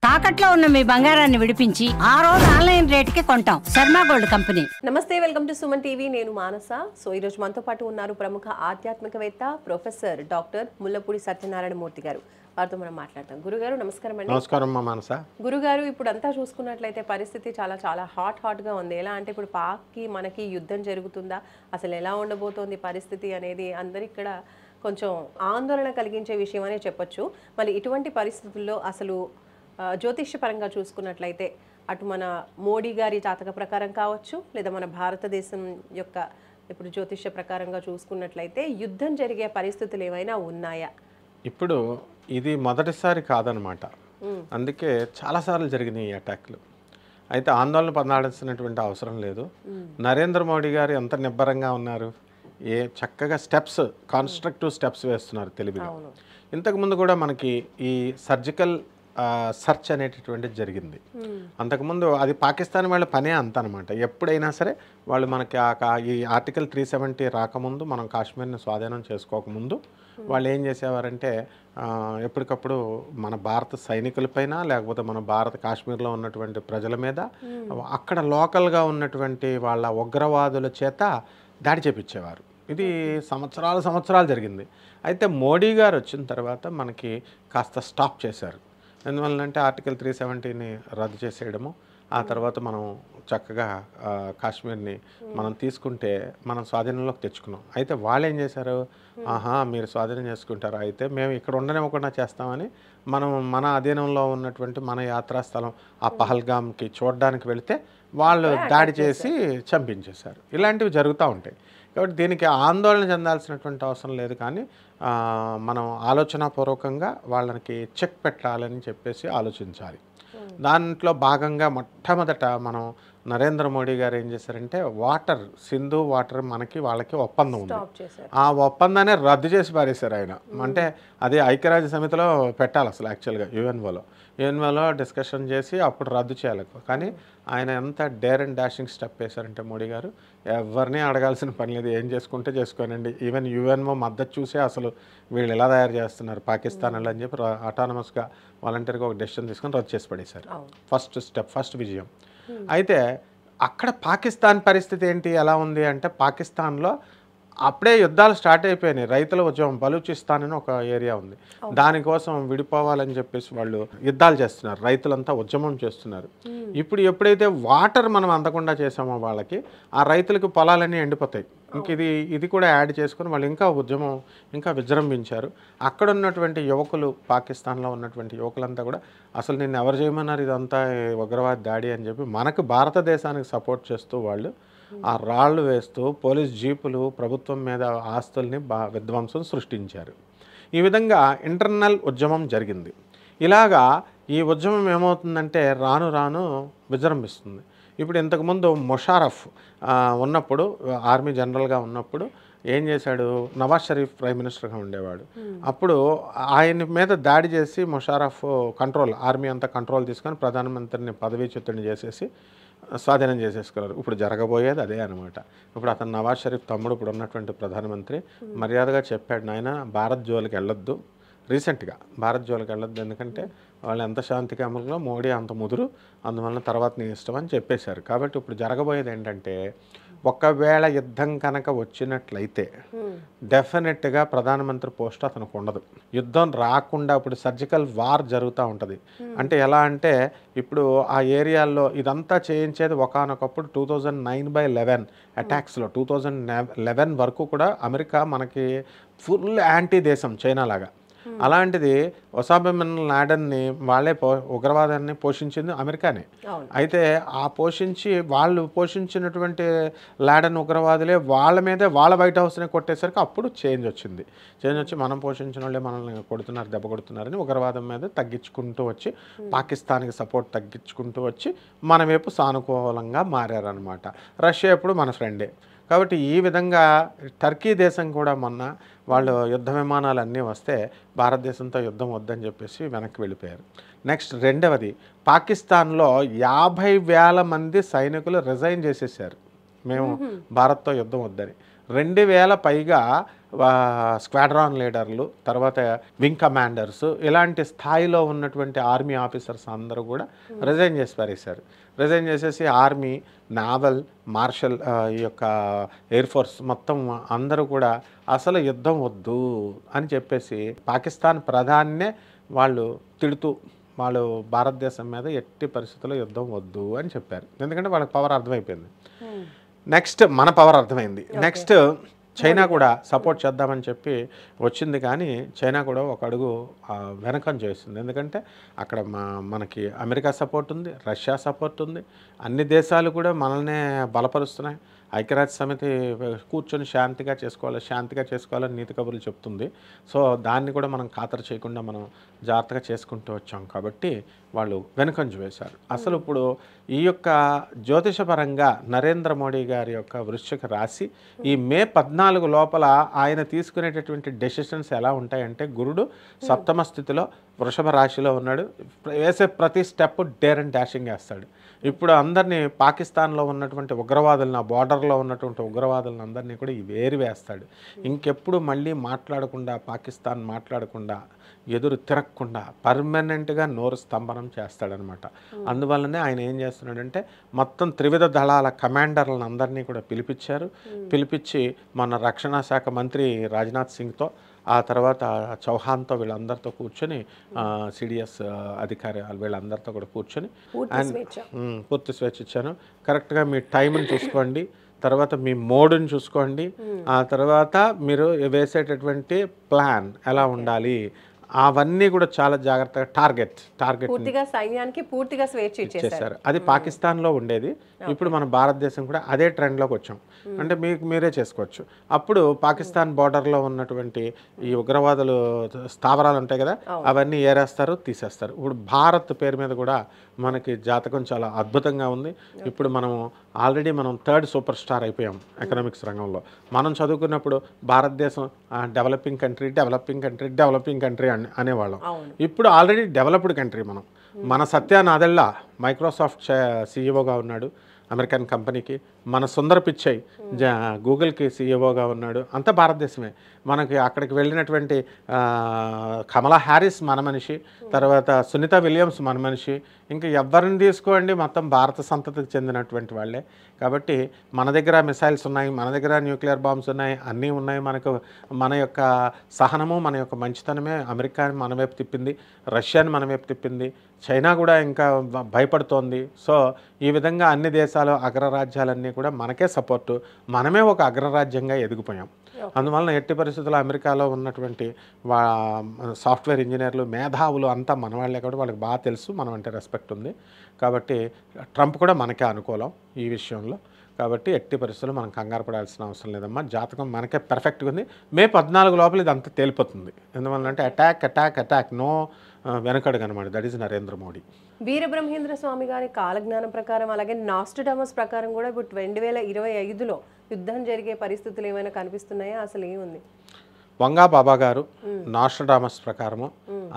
తాకట్లో ఉన్న మీ బంగారాన్ని విడిపించి ఆ రోజు ఆన్లైన్ రేటుకి కొంటాం. Sharma gold company. నమస్తే, వెల్కమ్ టు సుమన్ టీవీ. నేను మానస. సో ఈ రోజు మనతో పాటు ఉన్నారు ప్రముఖ ఆధ్యాత్మికవేత్త ప్రొఫెసర్ డాక్టర్ ముల్లపూడి సత్యనారాయణ మూర్తి గారు. వారితో మనం మాట్లాడతాం. గురుగారు నమస్కారం అండి. నమస్కారం మానస. గురుగారు, ఇప్పుడు అంతా చూసుకున్నట్లయితే పరిస్థితి చాలా చాలా హాట్గా ఉంది. ఎలా అంటే ఇప్పుడు పాక్కి మనకి యుద్ధం జరుగుతుందా, అసలు ఎలా ఉండబోతోంది పరిస్థితి అనేది అందరి ఇక్కడ కొంచెం ఆందోళన కలిగించే విషయం అనే చెప్పొచ్చు. మళ్ళీ ఇటువంటి పరిస్థితుల్లో అసలు జ్యోతిష్యపరంగా చూసుకున్నట్లయితే అటు మన మోడీ గారి జాతక ప్రకారం కావచ్చు, లేదా మన భారతదేశం యొక్క ఇప్పుడు జ్యోతిష్య ప్రకారంగా చూసుకున్నట్లయితే యుద్ధం జరిగే పరిస్థితులు ఏమైనా ఉన్నాయా? ఇప్పుడు ఇది మొదటిసారి కాదనమాట. అందుకే చాలాసార్లు జరిగినాయి ఈ అటాక్లు. అయితే ఆందోళన పొందాల్సినటువంటి అవసరం లేదు. నరేంద్ర మోడీ గారు ఎంత నిబ్బరంగా ఉన్నారు, చక్కగా స్టెప్స్, కాన్స్ట్రక్టివ్ స్టెప్స్ వేస్తున్నారు తెలివిగా. ఇంతకుముందు కూడా మనకి ఈ సర్జికల్ సర్చ్ అనేటటువంటిది జరిగింది. అంతకుముందు అది పాకిస్తాన్ వాళ్ళ పనే అంత అనమాట. ఎప్పుడైనా సరే వాళ్ళు మనకి ఈ ఆర్టికల్ 370 రాకముందు, మనం కాశ్మీర్ని స్వాధీనం చేసుకోకముందు వాళ్ళు ఏం చేసేవారంటే ఎప్పటికప్పుడు మన భారత సైనికులపైన, లేకపోతే మన భారత కాశ్మీర్లో ఉన్నటువంటి ప్రజల మీద, అక్కడ లోకల్గా ఉన్నటువంటి వాళ్ళ ఉగ్రవాదుల చేత దాడి చేపించేవారు. ఇది సంవత్సరాలు జరిగింది. అయితే మోడీ గారు వచ్చిన తర్వాత మనకి కాస్త స్టాప్ చేశారు. ఎందువల్లంటే ఆర్టికల్ 370ని రద్దు చేసేయడము, ఆ తర్వాత మనం చక్కగా కాశ్మీర్ని మనం తీసుకుంటే మనం స్వాధీనంలోకి తెచ్చుకున్నాం. అయితే వాళ్ళు ఏం చేశారు, మీరు స్వాధీనం చేసుకుంటారు, అయితే మేము ఇక్కడ ఉండనివ్వకుండా చేస్తామని మన అధీనంలో ఉన్నటువంటి మన యాత్రాస్థలం ఆ పహల్గామ్కి చూడడానికి వెళితే వాళ్ళు దాడి చేసి చంపించేశారు. ఇలాంటివి జరుగుతూ ఉంటాయి. కాబట్టి దీనికి ఆందోళన చెందాల్సినటువంటి అవసరం లేదు. కానీ మనం ఆలోచనాపూర్వకంగా వాళ్ళకి చెక్ పెట్టాలని చెప్పేసి ఆలోచించాలి. దాంట్లో భాగంగా మొట్టమొదట మనం నరేంద్ర మోడీ గారు ఏం చేశారంటే సింధు వాటర్ మనకి వాళ్ళకి ఒప్పందం ఉంది. ఆ ఒప్పందాన్ని రద్దు చేసి పారేశారు ఆయన. అంటే అది ఐక్యరాజ్య సమితిలో పెట్టాలి అసలు యాక్చువల్గా యుఎన్ఓలో డిస్కషన్ చేసి అప్పుడు రద్దు చేయాలి. కానీ ఆయన ఎంత డేర్ అండ్ డాషింగ్ స్టెప్ వేశారంటే మోడీ గారు, ఎవరిని అడగాల్సిన పని లేదు, ఏం చేసుకుంటే చేసుకోనండి. ఈవెన్ యుఎన్ఓ మద్దతు చూసే అసలు వీళ్ళు ఎలా తయారు చేస్తున్నారు పాకిస్తాన్ అని చెప్పి అటానమస్గా వాలంటీర్గా ఒక డెసిషన్ తీసుకొని రద్దు చేసి పడేశారు. ఫస్ట్ విజయం. అయితే అక్కడ పాకిస్తాన్ పరిస్థితి ఏంటి, ఎలా ఉంది అంటే పాకిస్తాన్లో అప్పుడే యుద్ధాలు స్టార్ట్ అయిపోయినాయి. రైతుల ఉద్యమం, బలూచిస్తాన్ అని ఒక ఏరియా ఉంది, దానికోసం విడిపోవాలని చెప్పేసి వాళ్ళు యుద్ధాలు చేస్తున్నారు, రైతులంతా ఉద్యమం చేస్తున్నారు. ఇప్పుడు ఎప్పుడైతే వాటర్ మనం అందకుండా చేసామో వాళ్ళకి, ఆ రైతులకు పొలాలన్నీ ఎండిపోతాయి. ఇంక ఇది కూడా యాడ్ చేసుకుని వాళ్ళు ఇంకా ఉద్యమం ఇంకా విజృంభించారు. అక్కడ ఉన్నటువంటి యువకులు, పాకిస్తాన్లో ఉన్నటువంటి యువకులంతా కూడా అసలు నిన్ను ఎవరు చేయమన్నారు, ఇదంతా ఉగ్రవాద దాడి అని చెప్పి మనకు భారతదేశానికి సపోర్ట్ చేస్తూ వాళ్ళు ఆ రాళ్లు వేస్తూ పోలీస్ జీపులు, ప్రభుత్వం మీద ఆస్తుల్ని విధ్వంసం సృష్టించారు. ఈ విధంగా ఇంటర్నల్ ఉద్యమం జరిగింది. ఇలాగా ఈ ఉద్యమం ఏమవుతుందంటే రాను రాను విజృంభిస్తుంది. ఇప్పుడు ఇంతకుముందు ముషారఫ్ ఉన్నప్పుడు, ఆర్మీ జనరల్గా ఉన్నప్పుడు ఏం చేశాడు, నవాజ్ షరీఫ్ ప్రైమ్ మినిస్టర్గా ఉండేవాడు. అప్పుడు ఆయన మీద దాడి చేసి ముషారఫ్ ఆర్మీ అంతా కంట్రోల్ తీసుకొని ప్రధానమంత్రిని పదవీచ్యుతుడిని చేసేసి స్వాధీనం చేసేసుకున్నారు. ఇప్పుడు జరగబోయేది అదే అనమాట. ఇప్పుడు అతను నవాజ్ షరీఫ్ తమ్ముడు, ఇప్పుడు ఉన్నటువంటి ప్రధానమంత్రి మర్యాదగా చెప్పాడు, నాయన భారత్ జోలికి వెళ్ళొద్దు, రీసెంట్గా భారత్ జోలికి వెళ్ళొద్దు, ఎందుకంటే వాళ్ళు ఎంత శాంతికాములుగా, మోడీ అంత ముదురు, అందువలన తర్వాత నీ ఇష్టం అని చెప్పేశారు. కాబట్టి ఇప్పుడు జరగబోయేది ఏంటంటే, ఒకవేళ యుద్ధం కనుక వచ్చినట్లయితే డెఫినెట్గా ప్రధానమంత్రి పోస్ట్ అతనికి ఉండదు. యుద్ధం రాకుండా ఇప్పుడు సర్జికల్ వార్ జరుగుతూ ఉంటుంది. అంటే ఎలా అంటే ఇప్పుడు ఆ ఏరియాల్లో ఇదంతా చేయించేది ఒకానొకప్పుడు 2009/11 అటాక్స్లో 2011 వరకు కూడా అమెరికా మనకి ఫుల్ యాంటీ దేశం, చైనా లాగా. అలాంటిది ఒసామా బిన్ లాడెన్ని వాళ్ళే ఉగ్రవాదాన్ని పోషించింది అమెరికానే. అయితే వాళ్ళు పోషించినటువంటి లాడెన్ ఉగ్రవాదులే వాళ్ళ మీదే వాళ్ళ వైట్ హౌస్ని కొట్టేసరికి అప్పుడు చేంజ్ వచ్చి మనం పోషించిన వాళ్ళే మనల్ని కొడుతున్నారు, దెబ్బ కొడుతున్నారని ఉగ్రవాదం మీద తగ్గించుకుంటూ వచ్చి, పాకిస్తాన్కి సపోర్ట్ తగ్గించుకుంటూ వచ్చి మన వైపు సానుకూలంగా మారారనమాట. రష్యా ఎప్పుడు మన ఫ్రెండే. కాబట్టి ఈ విధంగా టర్కీ దేశం కూడా మొన్న వాళ్ళు యుద్ధ విమానాలు అన్నీ వస్తే భారతదేశంతో యుద్ధం వద్దని చెప్పేసి వెనక్కి వెళ్ళిపోయారు. నెక్స్ట్ రెండవది, పాకిస్తాన్లో 50,000 మంది సైనికులు రిజైన్ చేసేసారు, మేము భారత్తో యుద్ధం వద్దని. 2,000 పైగా స్క్వాడ్రాన్ లీడర్లు, తర్వాత వింగ్ కమాండర్స్, ఇలాంటి స్థాయిలో ఉన్నటువంటి ఆర్మీ ఆఫీసర్స్ అందరూ కూడా రిజైన్ చేసి పారేశారు. రిజైన్ చేసేసి ఆర్మీ, నావల్, మార్షల్, ఈ యొక్క ఎయిర్ ఫోర్స్ మొత్తం అందరూ కూడా అసలు యుద్ధం వద్దు అని చెప్పేసి పాకిస్తాన్ ప్రధానినే వాళ్ళు తిడుతూ వాళ్ళు భారతదేశం మీద ఎట్టి పరిస్థితుల్లో యుద్ధం వద్దు అని చెప్పారు. ఎందుకంటే వాళ్ళకి పవర్ అర్థమైపోయింది. నెక్స్ట్ మన పవర్ అర్థమైంది. నెక్స్ట్ చైనా కూడా సపోర్ట్ చేద్దామని చెప్పి వచ్చింది, కానీ చైనా కూడా ఒక అడుగు వెనకం చేస్తుంది. ఎందుకంటే అక్కడ మనకి అమెరికా సపోర్ట్ ఉంది, రష్యా సపోర్ట్ ఉంది, అన్ని దేశాలు కూడా మనల్నే బలపరుస్తున్నాయి. ఐక్యరాజ్య సమితి కూర్చొని శాంతిగా చేసుకోవాలని నీతి కబుర్లు చెప్తుంది. సో దాన్ని కూడా మనం ఖాతరు చేయకుండా మనం జాగ్రత్తగా చేసుకుంటూ వచ్చాం కాబట్టి వాళ్ళు వెనుకంజ వేశారు. అసలు ఇప్పుడు ఈ యొక్క జ్యోతిషపరంగా నరేంద్ర మోడీ గారి యొక్క వృశ్చిక రాశి ఈ మే 14 లోపల ఆయన తీసుకునేటటువంటి డెసిషన్స్ ఎలా ఉంటాయంటే, గురుడు సప్తమ స్థితిలో వృషభ రాశిలో ఉన్నాడు. వేసే ప్రతి స్టెప్ డేర్ అండ్ డాషింగ్ వేస్తాడు. ఇప్పుడు అందరినీ పాకిస్తాన్లో ఉన్నటువంటి ఉగ్రవాదులను, ఆ బార్డర్లో ఉన్నటువంటి ఉగ్రవాదులను అందరినీ కూడా వేరు వేస్తాడు. ఇంకెప్పుడు మళ్ళీ మాట్లాడకుండా, పాకిస్తాన్ మాట్లాడకుండా, ఎదురు తిరగకుండా పర్మనెంట్గా నోరు స్తంభనం చేస్తాడనమాట. అందువల్లనే ఆయన ఏం చేస్తున్నాడంటే మొత్తం త్రివిధ దళాల కమాండర్లను అందరినీ కూడా పిలిపించి మన రక్షణ శాఖ మంత్రి రాజ్నాథ్ సింగ్తో, ఆ తర్వాత చౌహాన్తో, వీళ్ళందరితో కూర్చొని సిడిఎస్ అధికారి వీళ్ళందరితో కూడా కూర్చొని పూర్తి స్వేచ్ఛ ఇచ్చాను. కరెక్ట్గా మీ టైంని చూసుకోండి, తర్వాత మీ మోడ్ని చూసుకోండి, ఆ తర్వాత మీరు వేసేటటువంటి ప్లాన్ ఎలా ఉండాలి అవన్నీ కూడా చాలా జాగ్రత్తగా టార్గెట్ పూర్తిగా సైన్యానికి పూర్తిగా స్వేచ్ఛ ఇచ్చేశారు. అది పాకిస్తాన్లో ఉండేది. ఇప్పుడు మన భారతదేశం కూడా అదే ట్రెండ్లోకి వచ్చాం. అంటే మీరే చేసుకోవచ్చు. అప్పుడు పాకిస్తాన్ బార్డర్లో ఉన్నటువంటి ఈ ఉగ్రవాదులు స్థావరాలు ఉంటాయి కదా, అవన్నీ ఏరేస్తారు, తీసేస్తారు. ఇప్పుడు భారత్ పేరు మీద కూడా మనకి జాతకం చాలా అద్భుతంగా ఉంది. ఇప్పుడు ఆల్రెడీ మనం 3rd సూపర్ స్టార్ అయిపోయాం ఎకనామిక్స్ రంగంలో. మనం చదువుకున్నప్పుడు భారతదేశం డెవలపింగ్ కంట్రీ అనేవాళ్ళం. ఇప్పుడు ఆల్రెడీ డెవలప్డ్ కంట్రీ మనం. మన సత్య నాదెల్లా మైక్రోసాఫ్ట్ సీఈఓగా ఉన్నాడు అమెరికన్ కంపెనీకి. మన సుందర్ పిచ్చై గూగుల్కి సీఈఓగా ఉన్నాడు. అంతా భారతదేశమే. మనకి అక్కడికి వెళ్ళినటువంటి కమలా హ్యారిస్ మన మనిషి, తర్వాత సునీత విలియమ్స్ మన మనిషి, ఇంకా ఎవరిని తీసుకోండి మొత్తం భారత సంతతికి చెందినటువంటి వాళ్ళే. కాబట్టి మన దగ్గర మిసైల్స్ ఉన్నాయి, మన దగ్గర న్యూక్లియర్ బాంబ్స్ ఉన్నాయి, అన్నీ ఉన్నాయి. మన యొక్క సహనము, మన యొక్క మంచితనమే అమెరికాని మన వైపు తిప్పింది, రష్యాని మన వైపు తిప్పింది, చైనా కూడా ఇంకా భయపడుతోంది. సో ఈ విధంగా అన్ని దేశాలు, అగ్రరాజ్యాలన్నీ కూడా మనకే సపోర్టు, మనమే ఒక అగ్రరాజ్యంగా ఎదిగిపోయాం. అందువలన ఎట్టి పరిస్థితుల్లో అమెరికాలో ఉన్నటువంటి సాఫ్ట్వేర్ ఇంజనీర్లు, మేధావులు అంతా మన వాళ్ళే కాబట్టి వాళ్ళకి బాగా తెలుసు మనం అంటే రెస్పెక్ట్ ఉంది. కాబట్టి ట్రంప్ కూడా మనకే అనుకూలం ఈ విషయంలో. కాబట్టి ఎట్టి పరిస్థితుల్లో మనం కంగారు పడాల్సిన అవసరం లేదమ్మా. జాతకం మనకే పర్ఫెక్ట్గా ఉంది. మే 14 లోపల ఇది అంతా తేలిపోతుంది. ఎందువల్లంటే అటాక్ నో వెనకడుగు అనమాట. That is Narendra Modi. వీరబ్రహ్మేంద్ర స్వామి గారి కాలజ్ఞానం ప్రకారం, అలాగే నాస్ట్రడామస్ ప్రకారం కూడా ఇప్పుడు 2025లో యుద్ధం జరిగే పరిస్థితులు ఏమైనా కనిపిస్తున్నాయా? అసలు ఏముంది? వంగా బాబా గారు నాస్ట్రడామస్ ప్రకారము,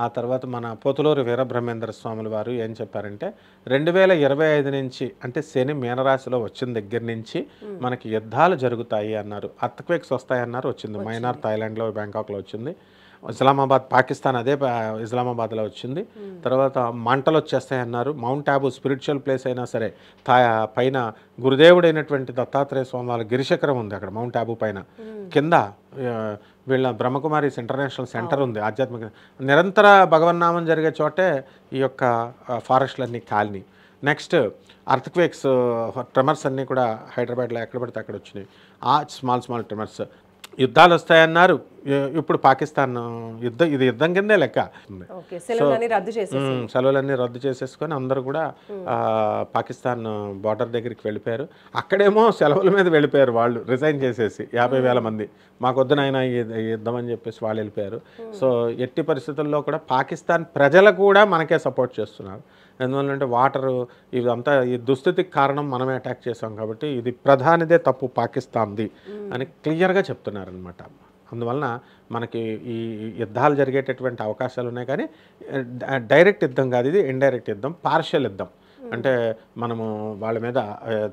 ఆ తర్వాత మన పోతులూరు వీరబ్రహ్మేంద్ర స్వాముల వారు ఏం చెప్పారంటే 2025 నుంచి, అంటే శని మీనరాశిలో వచ్చిన దగ్గర నుంచి మనకి యుద్ధాలు జరుగుతాయి అన్నారు. అర్త్క్వేక్స్ వస్తాయన్నారు, వచ్చింది. మైనార్ థాయిలాండ్లో, బ్యాంకాక్లో వచ్చింది. ఇస్లామాబాద్ పాకిస్తాన్ అదే ఇస్లామాబాద్లో వచ్చింది. తర్వాత మంటలు వచ్చేస్తాయన్నారు. మౌంట్ ఆబు స్పిరిచువల్ ప్లేస్ అయినా సరే, పైన గురుదేవుడైనటువంటి దత్తాత్రేయ స్వామి వాళ్ళ గిరిశిఖరం ఉంది అక్కడ మౌంట్ ఆబు పైన. కింద వీళ్ళ బ్రహ్మకుమారీస్ ఇంటర్నేషనల్ సెంటర్ ఉంది. ఆధ్యాత్మిక నిరంతర భగవన్నామం జరిగే చోటే ఈ యొక్క ఫారెస్ట్లన్నీ కాలనీ. నెక్స్ట్ అర్త్క్వేక్స్, ట్రెమర్స్ అన్నీ కూడా హైదరాబాద్లో ఎక్కడ పడితే అక్కడ వచ్చినాయి. Small tremors. యుద్ధాలు వస్తాయన్నారు. ఇప్పుడు పాకిస్తాన్ ఇది యుద్ధం కిందే లెక్క. సెలవులన్నీ రద్దు చేసేసుకొని అందరూ కూడా పాకిస్తాన్ బార్డర్ దగ్గరికి వెళ్ళిపోయారు. అక్కడేమో సెలవుల మీద వెళ్ళిపోయారు వాళ్ళు, రిజైన్ చేసేసి 50,000 మంది. మాకొద్దునైనా యుద్ధం అని చెప్పేసి వాళ్ళు వెళ్ళిపోయారు. సో ఎట్టి పరిస్థితుల్లో కూడా పాకిస్తాన్ ప్రజలు కూడా మనకే సపోర్ట్ చేస్తున్నారు. ఎందువల్లంటే వాటరు ఇదంతా ఈ దుస్థితికి కారణం మనమే అటాక్ చేసాం కాబట్టి ఇది ప్రధానిదే తప్పు పాకిస్తాన్ది అని క్లియర్గా చెప్తున్నారనమాట. అందువలన మనకి ఈ యుద్ధాలు జరిగేటటువంటి అవకాశాలు ఉన్నాయి, కానీ డైరెక్ట్ యుద్ధం కాదు, ఇది ఇండైరెక్ట్ యుద్ధం, పార్షియల్ యుద్ధం. అంటే మనము వాళ్ళ మీద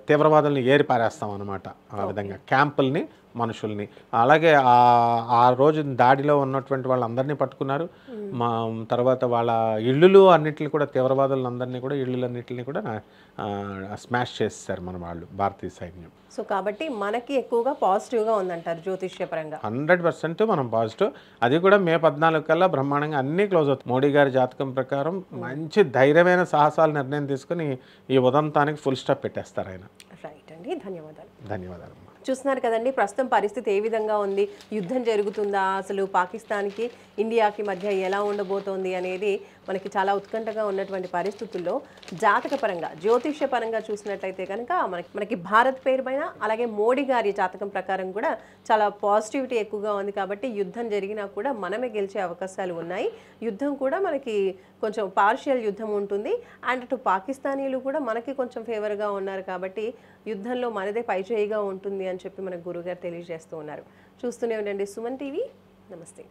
తీవ్రవాదుల్ని ఏరి పారేస్తాం అనమాట. ఆ విధంగా క్యాంపుల్ని మనుషుల్ని. అలాగే ఆ రోజు దాడిలో ఉన్నటువంటి వాళ్ళందరినీ పట్టుకున్నారు. మా తర్వాత వాళ్ళ ఇళ్ళు అన్నిటిని కూడా తీవ్రవాదులందరినీ కూడా ఇళ్ళన్నిటిని కూడా స్మాష్ చేసేసారు మన వాళ్ళు, భారతీయ సైన్యం. సో కాబట్టి మనకి ఎక్కువగా పాజిటివ్గా ఉందంటారు జ్యోతిష్యపరంగా. 100% మనం పాజిటివ్. అది కూడా మే 14 కల్లా బ్రహ్మాండంగా అన్నీ క్లోజ్ అవుతాయి. మోడీ గారి జాతకం ప్రకారం మంచి ధైర్యమైన సాహసాలు నిర్ణయం తీసుకుని ఈ ఉదంతానికి ఫుల్ స్టాప్ పెట్టేస్తారు ఆయన. రైట్ అండి, ధన్యవాదాలు. ధన్యవాదాలు. చూస్తున్నారు కదండి, ప్రస్తుతం పరిస్థితి ఏ విధంగా ఉంది, యుద్ధం జరుగుతుందా, అసలు పాకిస్తాన్కి ఇండియాకి మధ్య ఎలా ఉండబోతోంది అనేది మనకి చాలా ఉత్కంఠగా ఉన్నటువంటి పరిస్థితుల్లో జాతకపరంగా జ్యోతిష్యపరంగా చూసినట్లయితే కనుక మనకి భారత్ పేరు పైన అలాగే మోడీ గారి జాతకం ప్రకారం కూడా చాలా పాజిటివిటీ ఎక్కువగా ఉంది. కాబట్టి యుద్ధం జరిగినా కూడా మనమే గెలిచే అవకాశాలు ఉన్నాయి. యుద్ధం కూడా మనకి కొంచెం పార్షియల్ యుద్ధం ఉంటుంది. అండ్ అటు పాకిస్తానీలు కూడా మనకి కొంచెం ఫేవర్గా ఉన్నారు. కాబట్టి యుద్ధంలో మనదే పైచేయిగా ఉంటుంది అని చెప్పి మనకు గురుగారు తెలియజేస్తూ ఉన్నారు. చూస్తూనే ఉండండి సుమన్ టీవీ. నమస్తే.